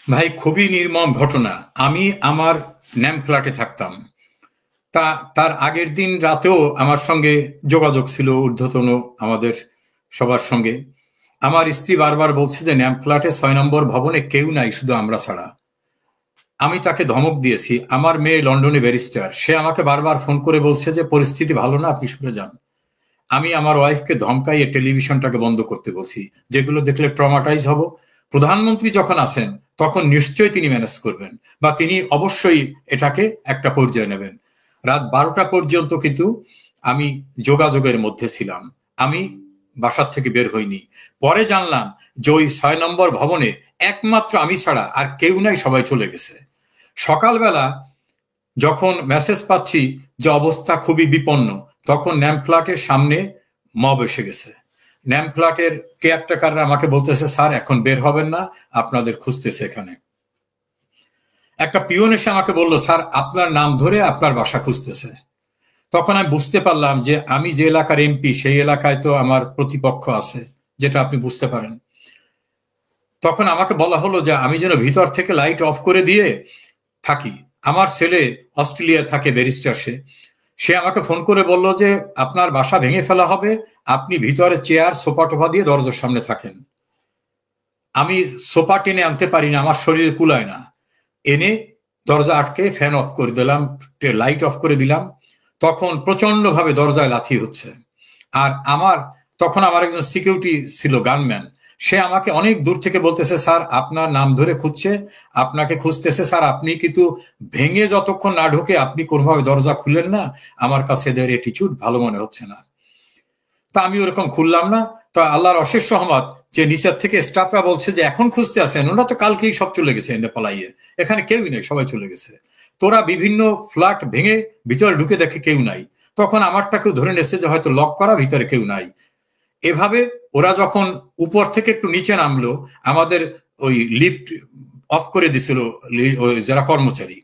ভাই, খুবই নির্মম ঘটনা। আমি আমার ন্যাম ফ্ল্যাটে থাকতাম। তা তার আগের দিন রাতেও আমার সঙ্গে যোগাযোগ ছিল ঊর্ধ্বতন আমাদের সবার সঙ্গে। আমার স্ত্রী বারবার বলছে যে ন্যাম ফ্ল্যাটে 6 নম্বর ভবনে কেউ নাই, শুধু আমরা ছাড়া। আমি তাকে ধমক দিয়েছি। আমার মেয়ে লন্ডনে ব্যারিস্টার, সে আমাকে বারবার ফোন করে বলছে যে পরিস্থিতি ভালো না, আপনি সরে যান। আমি আমার ওয়াইফকে ধমকাইয়ে টেলিভিশনটাকে বন্ধ করতে বলছি, যেগুলো দেখলে ট্রমাটাইজ হব। প্রধানমন্ত্রী যখন আসেন তখন নিশ্চয়ই তিনি ম্যানেজ করবেন, বা তিনি অবশ্যই এটাকে একটা পর্যায়ে নেবেন। রাত 12টা পর্যন্ত কিন্তু আমি যোগাযোগের মধ্যে ছিলাম। আমি বাসার থেকে বের হইনি। পরে জানলাম যে ওই 6 নম্বর ভবনে একমাত্র আমি ছাড়া আর কেউ নাই, সবাই চলে গেছে। সকালবেলা যখন মেসেজ পাচ্ছি যে অবস্থা খুবই বিপন্ন, তখন ন্যাম ফ্ল্যাটের সামনে মব এসে গেছে। ন্যাম ফ্ল্যাটের কেয়ারটেকাররা আমাকে বলতেছে, স্যার এখন বের হবেন না, আপনাদের খুঁজতেছে এখানে। একটা পিয়ন এসে আমাকে বলল, স্যার আপনার নাম ধরে আপনার বাসা খুঁজতেছে। তখন আমি বুঝতে পারলাম যে আমি যে এলাকার এমপি, সেই এলাকায় তো আমার প্রতিপক্ষ আছে, যেটা আপনি বুঝতে পারেন। তখন আমাকে বলা হলো যে আমি যেন ভিতর থেকে লাইট অফ করে দিয়ে থাকি। আমার ছেলে অস্ট্রেলিয়ায় থাকে, ব্যারিস্টার। সে সে আমাকে ফোন করে বলল যে আপনার বাসা ভেঙে ফেলা হবে, আপনি ভিতরে চেয়ার সোফা টোফা দিয়ে দরজার সামনে থাকেন। আমি সোফা টেনে আনতে পারি না, আমার শরীরে কুলায় না। এনে দরজা আটকে ফ্যান অফ করে দিলাম, লাইট অফ করে দিলাম। তখন প্রচন্ড ভাবে দরজায় লাথি হচ্ছে। আর তখন আমার একজন সিকিউরিটি ছিল, গানম্যান। সে আমাকে অনেক দূর থেকে বলতেছে, স্যার আপনার নাম ধরে খুঁজছে, আপনাকে খুঁজতেছে স্যার, আপনি কিন্তু ভেঙে যতক্ষণ না ঢুকে আপনি কোনোভাবে দরজা খুললেন না, আমার কাছে এদের অ্যাটিটিউড ভালো মনে হচ্ছে না। তা আমি ওরকম খুললাম না। তো আল্লাহর অশেষ রহমত যে নিচের থেকে স্টাফরা বলছে যে এখন খুঁজতে আসেন, ওরা তো কালকেই সব চলে গেছে এনে পালাইয়ে, এখানে কেউই নেই, সবাই চলে গেছে। তোরা বিভিন্ন ফ্ল্যাট ভেঙে ভিতরে ঢুকে দেখে কেউ নাই। তখন আমারটাকেও ধরে নেছে যে হয়তো লক করা, ভিতরে কেউ নাই। এভাবে ওরা যখন উপর থেকে একটু নিচে নামলো, আমাদের ওই লিফট অফ করে দিছিল যারা কর্মচারী,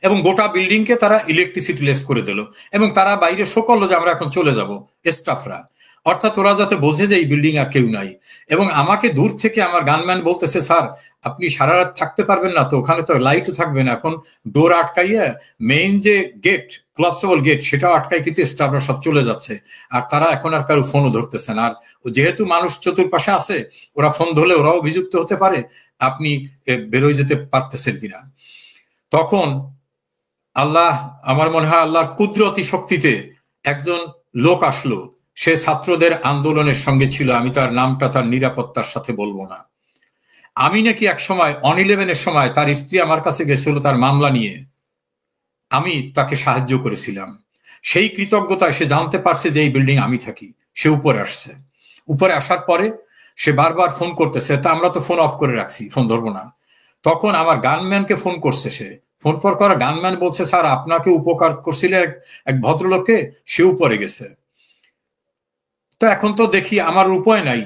এবং গোটা বিল্ডিং কে তারা ইলেকট্রিসিটি লেস করে দিল, এবং তারা বাইরে শো করলো যে আমরা এখন চলে যাব, স্টাফরা। অর্থাৎ ওরা যাতে বোঝে যে এই বিল্ডিং আর কেউ নাই। এবং আমাকে দূর থেকে আমার গানম্যান বলতেছে, স্যার আপনি সারা রাত থাকতে পারবেন না তো, ওখানে তো লাইটও থাকবে না, এখন ডোর আটকাইয়া মেইন যে গেট, ক্লপসেবল গেট, সেটাও আটকাই, কিন্তু স্টাফরা সব চলে যাচ্ছে। আর তারা এখন আর কারো ফোনও ধরতেছে না। আর যেহেতু মানুষ চতুর্পাশে আছে, ওরা ফোন ধরলে ওরাও অভিযুক্ত হতে পারে, আপনি বেরোয় যেতে পারতেছেন কিনা। তখন আল্লাহ, আমার মনে হয় আল্লাহর কুদরতি শক্তিতে একজন লোক আসলো। সে ছাত্রদের আন্দোলনের সঙ্গে ছিল, আমি তার নামটা তার নিরাপত্তার সাথে বলবো না। আমি নাকি এক সময় অন-11-এর সময় তার স্ত্রী আমার কাছে গেছিল তার মামলা নিয়ে, আমি তাকে সাহায্য করেছিলাম। সেই কৃতজ্ঞতায় সে জানতে পারছে যে এই বিল্ডিং আমি থাকি, সে উপরে আসছে। উপরে আসার পরে সে বারবার ফোন করতেছে, তা আমরা তো ফোন অফ করে রাখছি, ফোন ধরবো না। তখন আমার গানম্যানকে ফোন করছে, সে ফোন পর করা গানম্যান বলছে, স্যার আপনাকে উপকার করছিল এক ভদ্রলোককে, সে উপরে গেছে। তো এখন তো দেখি আমার উপায় নাই।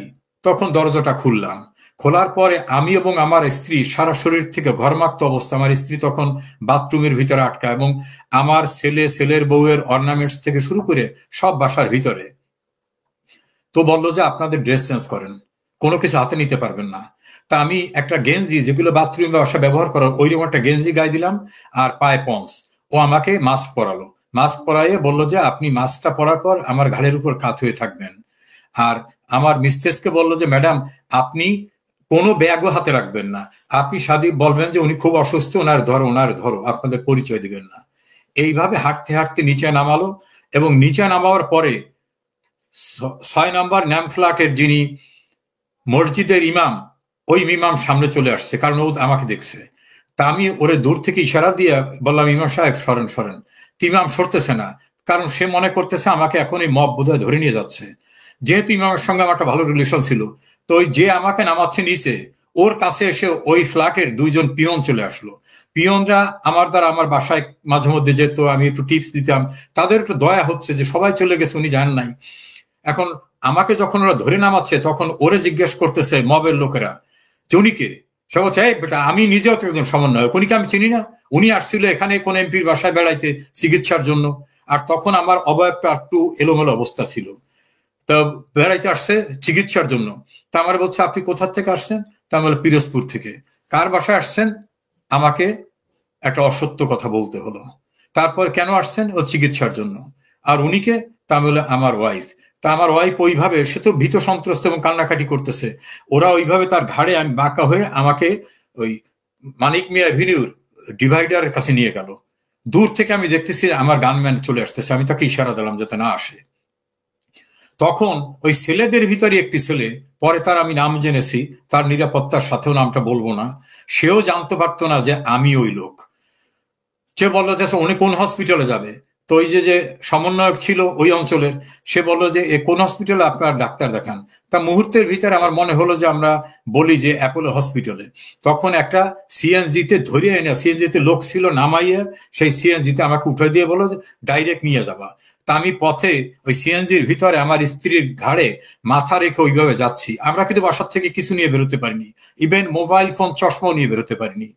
তখন দরজাটা খুললাম। খোলার পরে আমি এবং আমার স্ত্রী সারা শরীর থেকে ঘর্মাক্ত অবস্থা, আমার স্ত্রী তখন বাথরুমের ভিতরে আটকা, এবং আমার ছেলের বউয়ের অর্নামেন্টস থেকে শুরু করে সব বাসার ভিতরে। তো বললো যে আপনাদের ড্রেস চেঞ্জ করেন, কোনো কিছু হাতে নিতে পারবেন না। তা আমি একটা গেঞ্জি, যেগুলো বাথরুমে বাসা ব্যবহার করার, ওইরকম একটা গেঞ্জি গায়ে দিলাম, আর পায়ে পন্স। ও আমাকে মাস্ক পরালো। মাস্ক পরাইয়ে বললো যে আপনি মাস্কটা পরার পর আমার ঘাড়ের উপর কাত হয়ে থাকবেন। আর আমার মিস্ট্রেসকে বললো যে ম্যাডাম আপনি কোনো ব্যাগও হাতে রাখবেন না, আপনি সাদি বলবেন যে উনি খুব অসুস্থ, ওনার ধরো, আপনাদের পরিচয় দিবেন না। এইভাবে হাঁটতে হাঁটতে নিচে নামালো, এবং নিচে নামাবার পরে 6 নম্বর ন্যাম ফ্ল্যাটের যিনি মসজিদের ইমাম, ওই ইমাম সামনে চলে আসছে, কারণ ও আমাকে দেখছে। তা আমি ওরে দূর থেকে ইশারা দিয়ে বললাম, ইমাম সাহেব সরেন সরেন। ইমাম সরতেছে না, কারণ সে মনে করতেছে আমাকে এখন এই মব বোধহয় ধরে নিয়ে যাচ্ছে। যেহেতু ইমামের সঙ্গে আমার একটা ভালো রিলেশন ছিল, তো ওই যে আমাকে নামাচ্ছে নিচে, ওর কাছে এসে ওই ফ্ল্যাটের 2জন পিয়ন চলে আসলো। পিয়নরা আমার দ্বারা আমার বাসায় মাঝে মধ্যে যেত, আমি একটু টিপস দিতাম। তাদের একটু দয়া হচ্ছে যে সবাই চলে গেছে, উনি জানেন নাই। এখন আমাকে যখন ওরা ধরে নামাচ্ছে, তখন ওরে জিজ্ঞেস করতেছে মবের লোকেরা যে উনি কে। সে বলছে, এই বেটা আমি নিজেও তো একজন সমন্বয়ক, উনিকে আমি চিনি না, উনি আসছিল এখানে কোন এমপির বাসায় বেড়াইতে চিকিৎসার জন্য। আর তখন আমার অবয়বটা একটু এলোমেলো অবস্থা ছিল, তা বেড়াইতে আসছে চিকিৎসার জন্য। তা আমার বলছে আপনি কোথা থেকে আসছেন, তা আমি বললাম পিরোজপুর থেকে। কার বাসায় আসছেন? আমাকে একটা অসত্য কথা বলতে হলো। তারপর কেন আসছেন? ও চিকিৎসার জন্য। আর উনিকে? তা বলে আমার ওয়াইফ। তা আমার ওয়াইফ ওইভাবে, সে তো ভীত সন্ত্রস্ত এবং কান্নাকাটি করতেছে, ওরা ওইভাবে তার ঘাড়ে আমি বাঁকা হয়ে আমাকে ওই মানিক মিয়া অ্যাভিনিউর ডিভাইডারের কাছে নিয়ে গেল। দূর থেকে আমি দেখতেছি আমার গানম্যান চলে আসতেছে, আমি তাকে ইশারা দিলাম যাতে না আসে। তখন ওই ছেলেদের ভিতরে একটি ছেলে, পরে তার আমি নাম জেনেছি, তার নিরাপত্তার সাথেও নামটা বলবো না, সেও জানতে পারতো না যে আমি ওই লোক। সে বললো যে উনি কোন হসপিটালে যাবে। তো ওই যে সমন্বয়ক ছিল ওই অঞ্চলের, সে বললো যে কোন হসপিটালে আপনার ডাক্তার দেখান। তা মুহূর্তের ভিতরে আমার মনে হলো যে আমরা বলি যে অ্যাপোলো হসপিটালে। তখন একটা সিএনজিতে ধরিয়ে এনে, সিএনজিতে লোক ছিল, নামাইয়ে সেই সিএনজিতে আমাকে উঠে দিয়ে বললো যে ডাইরেক্ট নিয়ে যাবা। তা আমি পথে ওই সিএনজির ভিতরে আমার স্ত্রীর ঘাড়ে মাথা রেখে ওইভাবে যাচ্ছি। আমরা কিন্তু বাসার থেকে কিছু নিয়ে বেরোতে পারিনি, ইভেন মোবাইল ফোন চশমাও নিয়ে বেরোতে পারিনি।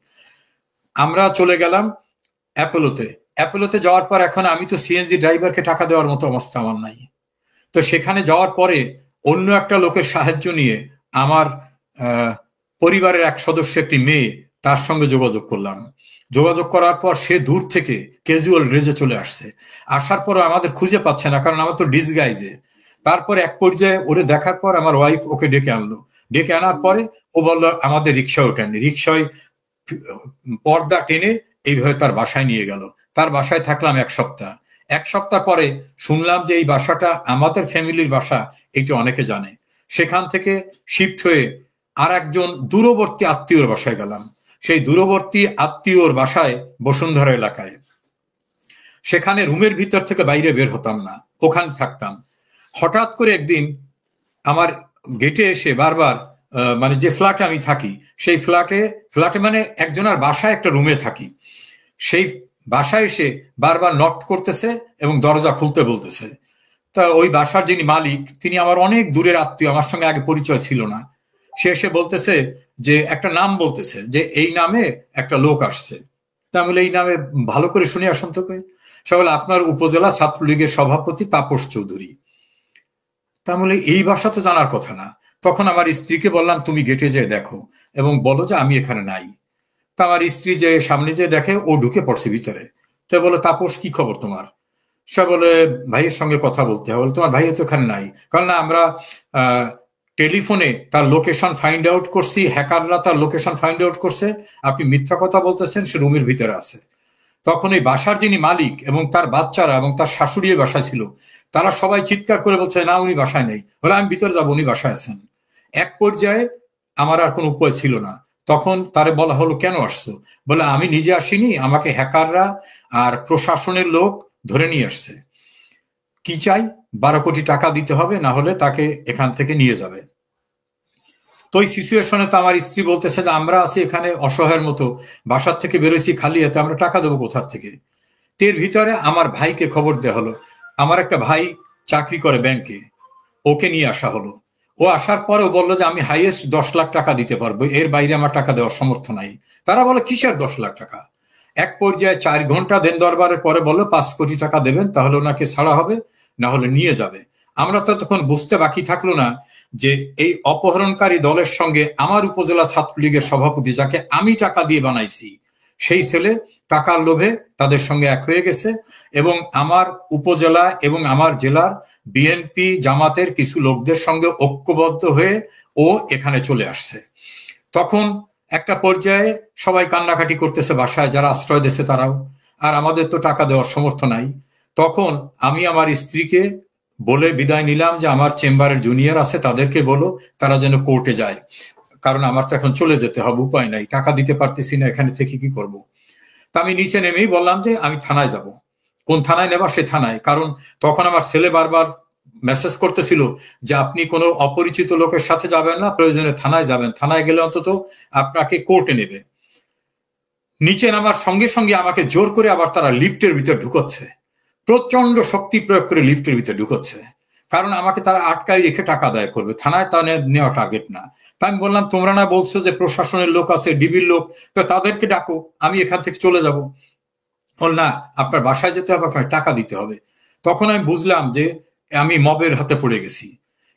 আমরা চলে গেলাম অ্যাপোলোতে। অ্যাপোলোতে যাওয়ার পর এখন আমি তো সিএনজি ড্রাইভারকে টাকা দেওয়ার মতো অবস্থা আমার নাই। তো সেখানে যাওয়ার পরে অন্য একটা লোকের সাহায্য নিয়ে আমার পরিবারের এক সদস্য, একটি মেয়ে, তার সঙ্গে যোগাযোগ করলাম। যোগাযোগ করার পর সে দূর থেকে ক্যাজুয়াল ড্রেসে চলে আসছে। আসার পর আমাদের খুঁজে পাচ্ছে না, কারণ আমার তো ডিসগাইজে। তারপরে এক পর্যায়ে ওরে দেখার পর আমার ওয়াইফ ওকে ডেকে আনলো। ডেকে আনার পরে ও বললো আমাদের রিক্সায় ওঠেন। রিক্সায় পর্দা টেনে এইভাবে তার বাসায় নিয়ে গেল। তার বাসায় থাকলাম 1 সপ্তাহ। 1 সপ্তাহ পরে শুনলাম যে এই বাসাটা আমাদের ফ্যামিলির বাসা, এটি অনেকে জানে। সেখান থেকে শিফট হয়ে আর একজন দূরবর্তী আত্মীয়র বাসায় গেলাম। সেই দূরবর্তী আত্মীয়র বাসায় বসুন্ধরা এলাকায়। সেখানে রুমের ভিতর থেকে বাইরে বের হতাম না, ওখানে থাকতাম। হঠাৎ করে একদিন আমার গেটে এসে বারবার, মানে যে ফ্ল্যাটে আমি থাকি সেই ফ্ল্যাটে মানে একজনের বাসায় একটা রুমে থাকি, সেই বাসায় এসে বারবার নক করতেছে এবং দরজা খুলতে বলতেছে। তা ওই বাসার যিনি মালিক, তিনি আমার অনেক দূরের আত্মীয়, আমার সঙ্গে আগে পরিচয় ছিল না। সে এসে বলতেছে যে একটা নাম বলতেছে যে এই নামে একটা লোক আসছে। তা বলে এই নামে ভালো করে শুনে আসুন তো। সে বলে আপনার উপজেলা ছাত্রলীগের সভাপতি তাপস চৌধুরী। তা বলে এই বাসা তো জানার কথা না। তখন আমার স্ত্রীকে বললাম তুমি গেটে যেয়ে দেখো এবং বলো যে আমি এখানে নাই। তা আমার স্ত্রী যে সামনে যে দেখে, ও ঢুকে পড়ছে ভিতরে। তো বলে তাপস কি খবর তোমার? সে বলে ভাইয়ের সঙ্গে কথা বলতে হবে। তোমার ভাই তো এখানে নাই। কারণ না, আমরা টেলিফোনে তার লোকেশন ফাইন্ড আউট করছি, হ্যাকাররা তার লোকেশন ফাইন্ড আউট করছে, আপনি মিথ্যা কথা বলতেছেন, সে রুমের ভিতরে আছে। তখন এই বাসার যিনি মালিক এবং তার বাচ্চারা এবং তার শাশুড়ি বাসায় ছিল, তারা সবাই চিৎকার করে বলছে না উনি বাসায় নেই। বলে আমি ভিতরে যাবো, উনি বাসায় আছেন। এক পর্যায়ে আমার আর কোনো উপায় ছিল না। তখন তারে বলা হলো কেন আসছো? বলে আমি নিজে আসিনি, আমাকে হ্যাকাররা আর প্রশাসনের লোক ধরে নিয়ে আসছে। কি চাই? 12 কোটি টাকা দিতে হবে, না হলে তাকে এখান থেকে নিয়ে যাবে। তো ওই সিচুয়েশনে তো আমার স্ত্রী বলতেছে যে আমরা আছি এখানে অসহায়ের মতো, বাসার থেকে বেরোইছি খালি হাতে, আমরা টাকা দেবো কোথার থেকে? এর ভিতরে আমার ভাইকে খবর দেওয়া হলো। আমার একটা ভাই চাকরি করে ব্যাংকে, ওকে নিয়ে আসা হলো। ও আসার পরে ও বললো যে আমি হাইয়েস্ট 10 লাখ টাকা দিতে পারবো, এর বাইরে আমার টাকা দেওয়ার সামর্থ্য নাই। তারা বলে কিসের 10 লাখ টাকা? এক পর্যায়ে 4 ঘন্টা দেন দরবারের পরে বললো 5 কোটি টাকা দেবেন, তাহলে ওনাকে ছাড়া হবে, না হলে নিয়ে যাবে। আমরা তো তখন বুঝতে বাকি থাকলো না যে এই অপহরণকারী দলের সঙ্গে আমার উপজেলা ছাত্রলীগের সভাপতি, যাকে আমি টাকা দিয়ে বানাইছি, সেই ছেলে টাকার লোভে তাদের সঙ্গে এক হয়ে গেছে এবং আমার উপজেলা এবং আমার জেলার বিএনপি জামাতের কিছু লোকদের সঙ্গে ঐক্যবদ্ধ হয়ে ও এখানে চলে আসছে। তখন একটা পর্যায়ে সবাই কান্নাকাটি করতেছে বাসায়, যারা আশ্রয় দিয়েছে তারাও, আর আমাদের তো টাকা দেওয়ার সামর্থ্য নাই। তখন আমি আমার স্ত্রীকে বলে বিদায় নিলাম যে আমার চেম্বারের জুনিয়র আছে, তাদেরকে বলো তারা যেন কোর্টে যায়, কারণ আমার তো এখন চলে যেতে হবে, উপায় নাই, টাকা দিতে পারতেছি না, এখানে থেকে কি করব। তা আমি নিচে নেমেই বললাম যে আমি থানায় যাব। কোন থানায় নেবা? সে থানায়। কারণ তখন আমার ছেলে বারবার মেসেজ করতেছিল যে আপনি কোনো অপরিচিত লোকের সাথে যাবেন না, প্রয়োজনে থানায় যাবেন, থানায় গেলে অন্তত আপনাকে কোর্টে নেবে। নিচে নামার সঙ্গে সঙ্গে আমাকে জোর করে আবার তারা লিফটের ভিতর ঢুকোচ্ছে, প্রচন্ড শক্তি প্রয়োগ করে লিফটের ভিতর ঢুকোচ্ছে, কারণ আমাকে তারা আটকায় রেখে টাকা আদায় করবে। থানায় তা নেওয়া টার্গেট না। তা আমি বললাম তোমরা না বলছো যে প্রশাসনের লোক আছে, ডিবির লোক, তো তাদেরকে ডাকো, আমি এখান থেকে চলে যাব। বল না, আপনার বাসায় যেতে হবে, আপনার টাকা দিতে হবে। তখন আমি বুঝলাম যে আমি মবের হাতে পড়ে গেছি।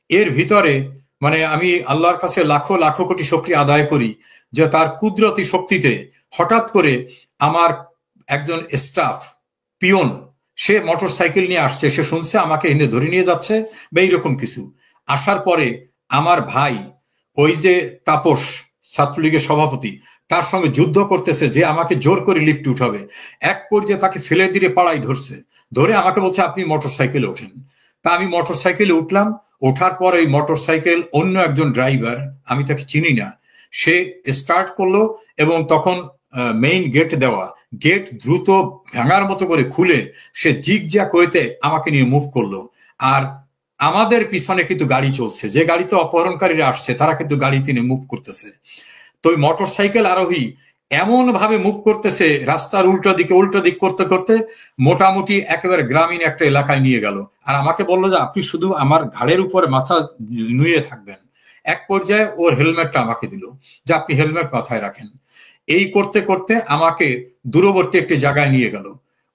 এর ভিতরে মানে আমি আল্লাহর কাছে লাখো লাখো কোটি শুকরিয়া আদায় করি যে তার কুদরতি শক্তিতে হঠাৎ করে আমার একজন স্টাফ পিয়ন সে মোটর সাইকেল নিয়ে আসছে, সে শুনছে আমাকে এনে ধরে নিয়ে যাচ্ছে বা এইরকম কিছু। আসার পরে আমার ভাই ওই যে তাপস ছাত্রলীগের সভাপতি তার সঙ্গে যুদ্ধ করতেছে যে আমাকে জোর করে লিফটে উঠাবে। এক পর্যায়ে তাকে ফেলে দিয়ে পাড়ায় ধরছে, ধরে আমাকে বলছে আপনি মোটর সাইকেলে ওঠেন। তা আমি মোটর সাইকেলে উঠলাম। ওঠার পর ওই মোটর সাইকেল অন্য একজন ড্রাইভার, আমি তাকে চিনি না, সে স্টার্ট করলো এবং তখন মেইন গেট দেওয়া, গেট দ্রুত ভাঙার মতো করে খুলে সে জিগ জ্যাক হইতে আমাকে নিয়ে মুভ করলো। আর আমাদের পিছনে কিন্তু গাড়ি চলছে, যে গাড়িতে অপহরণকারীরা আসছে তারা কিন্তু গাড়িতে নিয়ে মুভ করতেছে। তো ওই মোটর সাইকেল আরোহী এমন ভাবে মুভ করতেছে রাস্তার উল্টো দিক করতে করতে মোটামুটি একেবারে গ্রামীণ একটা এলাকায় নিয়ে গেল। আর আমাকে বললো যে আপনি শুধু আমার ঘাড়ের উপরে মাথা নুয়ে থাকবেন। এক পর্যায়ে ওর হেলমেটটা আমাকে দিল যে আপনি হেলমেট মাথায় রাখেন। এই করতে করতে আমাকে দূরবর্তী একটি জায়গায় নিয়ে গেল।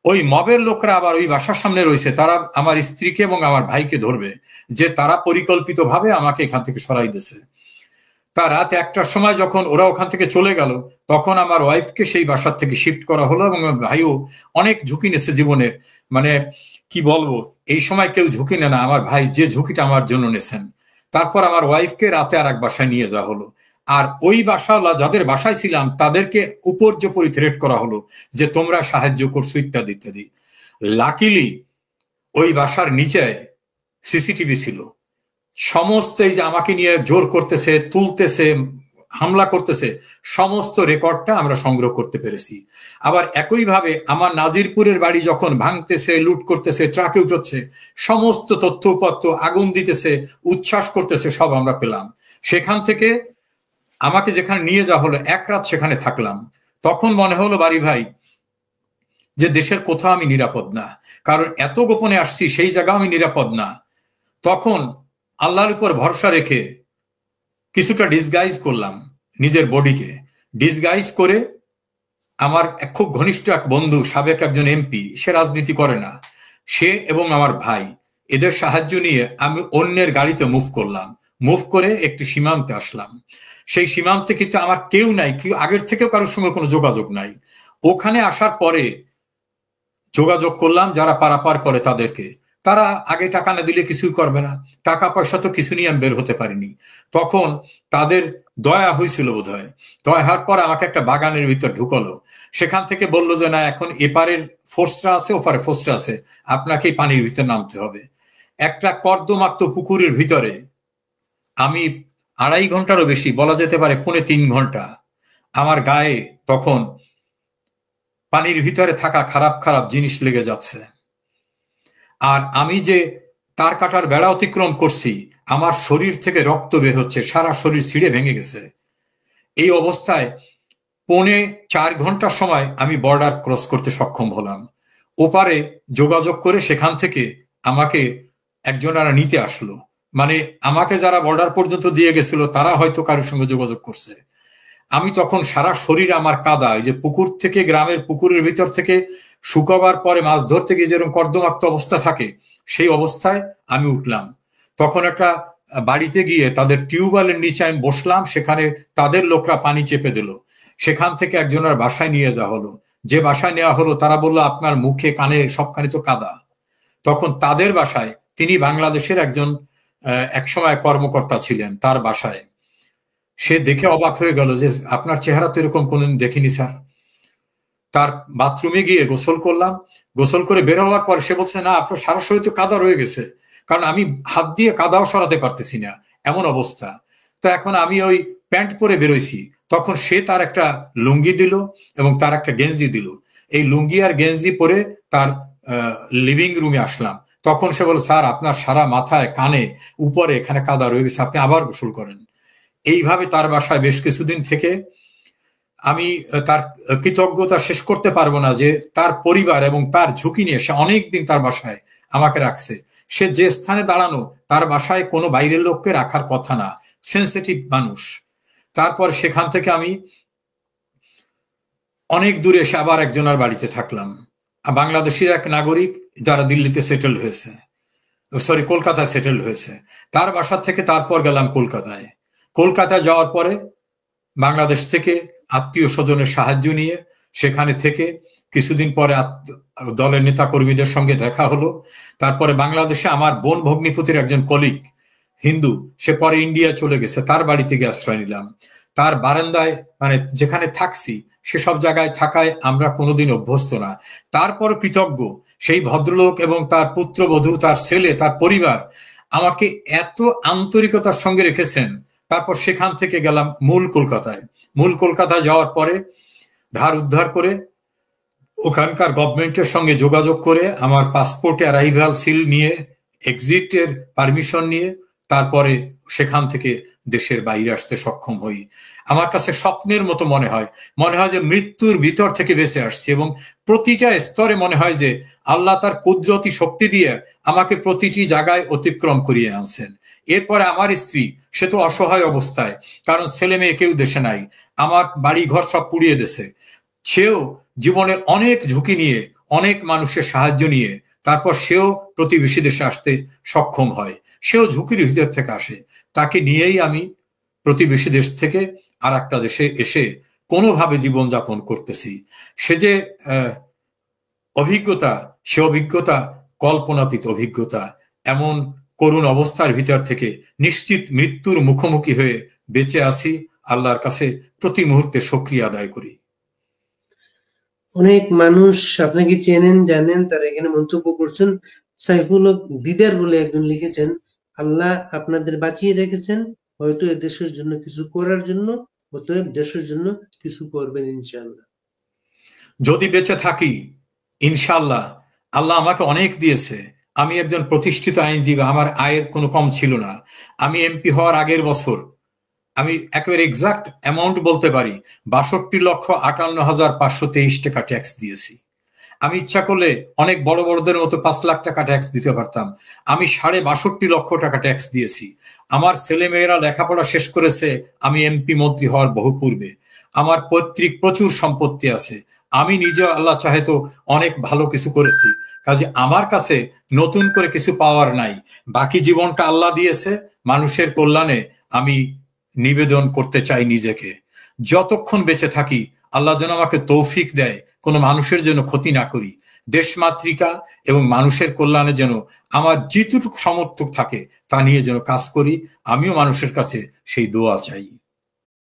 ওই মবের লোকরা আবার ওই বাসার সামনে রয়েছে, তারা আমার স্ত্রীকে এবং আমার ভাইকে ধরবে, যে তারা পরিকল্পিতভাবে আমাকে এখান থেকে সরাই দিয়েছে। তা রাত 1টার সময় যখন ওরা ওখান থেকে চলে গেল তখন আমার ওয়াইফকে সেই বাসার থেকে শিফট করা হলো এবং ভাইও অনেক ঝুঁকি নিয়েছে জীবনের। মানে কি বলবো, এই সময় কেউ ঝুঁকি নেয় না, আমার ভাই যে ঝুঁকিটা আমার জন্য নেছেন। তারপর আমার ওয়াইফকে রাতে আর এক বাসায় নিয়ে যাওয়া হলো। আর ওই বাসাওয়ালা যাদের বাসায় ছিলাম তাদেরকে উপর্যুপরি থ্রেট করা হলো যে তোমরা সাহায্য করছো ইত্যাদি ইত্যাদি। লাকিলি ওই বাসার নিচে সিসিটিভি ছিল। সমস্ত এই যে আমাকে নিয়ে জোর করতেছে, তুলতেছে, হামলা করতেছে, সমস্ত রেকর্ডটা আমরা সংগ্রহ করতে পেরেছি। আবার একইভাবে আমার নাজিরপুরের বাড়ি যখন ভাঙতেছে, লুট করতেছে, ট্রাকে উঠছে, সমস্ত তথ্যপত্র আগুন দিতেছে, উচ্ছ্বাস করতেছে, সব আমরা পেলাম। সেখান থেকে আমাকে যেখানে নিয়ে যাওয়া হলো 1 রাত সেখানে থাকলাম। তখন মনে হলো বাড়ি ভাই যে দেশের কোথাও আমি নিরাপদ না, কারণ এত গোপনে আসছি সেই জায়গা আমি নিরাপদ না। তখন আল্লাহর উপর ভরসা রেখে কিছুটা ডিসগাইজ করলাম, নিজের বডিকে ডিসগাইজ করে। আমার খুব ঘনিষ্ঠ এক বন্ধু, সাবেক একজন এমপি, সে রাজনীতি করে না, সে এবং আমার ভাই, এদের সাহায্য নিয়ে আমি অন্যের গাড়িতে মুভ করলাম। মুভ করে একটি সীমান্তে আসলাম। সেই সীমান্তে কিন্তু আমার কেউ নাই, কেউ আগের থেকেও কারোর সঙ্গে কোনো যোগাযোগ নাই। ওখানে আসার পরে যোগাযোগ করলাম যারা পারাপার করে তাদেরকে, তারা আগে টাকা না দিলে কিছুই করবে না, টাকা পয়সা তো কিছু নিয়ে আমি বের হতে পারিনি। তখন তাদের দয়া হয়েছিল বোধ হয়, দয়া হওয়ার পর আমাকে একটা বাগানের ভিতর ঢুকলো। সেখান থেকে বললো যে না, এখন এপারের ফোর্সটা আছে, ওপারে ফোর্সটা আছে, আপনাকে পানির ভিতরে নামতে হবে। একটা কর্দমাক্ত পুকুরের ভিতরে আমি 2.5 ঘন্টারও বেশি, বলা যেতে পারে 2.5-3 ঘন্টা, আমার গায়ে তখন পানির ভিতরে থাকা খারাপ খারাপ জিনিস লেগে যাচ্ছে। আর আমি যে তার কাটার বেড়া অতিক্রম করছি, আমার শরীর থেকে রক্ত বের হচ্ছে, সারা শরীর ছিঁড়ে ভেঙে গেছে। এই অবস্থায় 3.25 ঘন্টার সময় আমি বর্ডার ক্রস করতে সক্ষম হলাম। ওপারে যোগাযোগ করে সেখান থেকে আমাকে একজনারা নিতে আসলো। মানে আমাকে যারা বর্ডার পর্যন্ত দিয়ে গেছিল তারা হয়তো কারোর সঙ্গে যোগাযোগ করছে। আমি তখন সারা শরীর আমার কাদা, এই যে পুকুর থেকে, গ্রামের পুকুরের ভিতর থেকে শুকাবার পরে মাছ ধরতে গিয়ে যেরকম কর্দমাক্ত অবস্থা থাকে, সেই অবস্থায় আমি উঠলাম। তখন একটা বাড়িতে গিয়ে তাদের টিউবওয়েলের নিচে আমি বসলাম, সেখানে তাদের লোকরা পানি চেপে দিল। সেখান থেকে একজনের বাসায় নিয়ে যাওয়া হলো। যে বাসায় নেওয়া হলো তারা বললো আপনার মুখে কানে সবখানে তো কাদা। তখন তাদের বাসায়, তিনি বাংলাদেশের একজন একসময় কর্মকর্তা ছিলেন, তার বাসায় সে দেখে অবাক হয়ে গেল যে আপনার চেহারা তো এরকম কোনদিন দেখিনি স্যার। তার বাথরুমে গিয়ে গোসল করলাম, গোসল করে বের হওয়ার পর সে বলছে না, আপনার সারা শরীর তো কাদা রয়ে গেছে, কারণ আমি হাত দিয়ে কাদাও সরাতে পারতেছি না, এমন অবস্থা। তো এখন আমি ওই প্যান্ট পরে বেরোইছি, তখন সে তার একটা লুঙ্গি দিল এবং তার একটা গেঞ্জি দিল। এই লুঙ্গি আর গেঞ্জি পরে তার লিভিং রুমে আসলাম। তখন সে বলল স্যার আপনার সারা মাথায়, কানে, উপরে এখানে কাদা রয়ে গেছে, আপনি আবার গোসল করেন। এইভাবে তার বাসায় বেশ কিছুদিন থেকে আমি তার কৃতজ্ঞতা শেষ করতে পারবো না যে তার পরিবার এবং তার ঝুঁকি নিয়ে সে অনেকদিন তার বাসায় আমাকে রাখছে। সে যে স্থানে দাঁড়ানো, তার বাসায় কোনো বাইরের লোককে রাখার কথা না, সেন্সিটিভ মানুষ। তারপর সেখান থেকে আমি অনেক দূরে এসে আবার একজনের বাড়িতে থাকলাম, বাংলাদেশের এক নাগরিক যারা দিল্লিতে সেটেল হয়েছে, কলকাতায় সেটেল হয়েছে। তার বাসা থেকে তারপর গেলাম কলকাতায়। কলকাতায় যাওয়ার পরে বাংলাদেশ থেকে আত্মীয় স্বজনের সাহায্য নিয়ে সেখানে থেকে কিছুদিন পরে দলের নেতা কর্মীদের সঙ্গে দেখা হলো। তারপরে বাংলাদেশে আমার বোন ভগ্নিপতির একজন কলিগ হিন্দু, সে পরে ইন্ডিয়া চলে গেছে, তার বাড়িতে গিয়ে আশ্রয় নিলাম। তার বারান্দায় মানে যেখানে থাকছি সেসব জায়গায় থাকায় আমরা কোনোদিন অভ্যস্ত না। তারপর কৃতজ্ঞ সেই ভদ্রলোক এবং তার পুত্রবধূ, তার ছেলে, তার পরিবার আমাকে এত আন্তরিকতার সঙ্গে রেখেছেন। তারপর সেখান থেকে গেলাম মূল কলকাতায়। মূল কলকাতায় যাওয়ার পরে ধার উদ্ধার করে ওখানকার গভর্নমেন্টের সঙ্গে যোগাযোগ করে আমার পাসপোর্টে অ্যারাইভাল সিল নিয়ে, এক্সিটের পারমিশন নিয়ে তারপরে সেখান থেকে দেশের বাইরে আসতে সক্ষম হই। আমার কাছে স্বপ্নের মতো মনে হয় যে মৃত্যুর ভিতর থেকে বেঁচে আসছি, এবং প্রতিটা স্তরে মনে হয় যে আল্লাহ তার কুদরতি শক্তি দিয়ে আমাকে প্রতিটি জায়গায় অতিক্রম করিয়ে আনছেন। এরপরে আমার স্ত্রী, সে তো অসহায় অবস্থায়, কারণ ছেলে মেয়ে কেউ দেশে নাই, আমার বাড়ি ঘর সব পুড়িয়ে দেছে। সেও জীবনের অনেক ঝুঁকি নিয়ে, অনেক মানুষের সাহায্য নিয়ে তারপর সেও প্রতিবেশী দেশে আসতে সক্ষম হয়। সেও ঝুঁকির ভিতর থেকে আসে। তাকে নিয়েই আমি প্রতিবেশী দেশ থেকে আর একটা দেশে এসে কোনোভাবে জীবনযাপন করতেছি। সে যে অভিজ্ঞতা, সে অভিজ্ঞতা কল্পনাতীত অভিজ্ঞতা। এমন করুণ অবস্থার ভিতর থেকে নিশ্চিত মৃত্যুর মুখোমুখি হয়ে বেঁচে আছি, আল্লাহর কাছে প্রতি মুহূর্তে শুকরিয়া আদায় করি। অনেক মানুষ আপনাকে চেনেন, জানেন, তারা এখানে মন্তব্য করছেন। সাইফুল হক দিদার বলে একজন লিখেছেন, আল্লাহ আপনাদের বাঁচিয়ে রেখেছেন হয়তো এ দেশের জন্য কিছু করার জন্য, অতএব দেশের জন্য কিছু করবেন ইনশাআল্লাহ। যদি বেঁচে থাকি ইনশাআল্লাহ। আল্লাহ আমাকে অনেক দিয়েছে। আমি একজন প্রতিষ্ঠিত আইনজীবী, আমার আয়ের কোনো কম ছিল না। আমি এমপি হওয়ার আগের বছর আমি একেবারে এক্সাক্ট অ্যামাউন্ট বলতে পারি, 62,58,523 টাকা ট্যাক্স দিয়েছি। আমি ইচ্ছা করলে অনেক বড় বড়দের মতো 5 লাখ টাকা ট্যাক্স দিতে পারতাম। আমি 62.5 লক্ষ টাকা ট্যাক্স দিয়েছি। আমার ছেলে মেয়েরা লেখাপড়া শেষ করেছে আমি এমপি মন্ত্রী হওয়ার বহু পূর্বে। আমার পৈতৃক প্রচুর সম্পত্তি আছে। আমি নিজে আল্লাহ চাহে তো অনেক ভালো কিছু করেছি। কাজে আমার কাছে নতুন করে কিছু পাওয়ার নাই। বাকি জীবনটা আল্লাহ দিয়েছে, মানুষের কল্যাণে আমি নিবেদন করতে চাই নিজেকে। যতক্ষণ বেঁচে থাকি আল্লাহ যেন আমাকে তৌফিক দেয় কোনো মানুষের জন্য ক্ষতি না করি। দেশমাতৃকা এবং মানুষের কল্যাণে যেন আমার যেটুকু সমর্থক থাকে তা নিয়ে যেন কাজ করি। আমিও মানুষের কাছে সেই দোয়া চাই।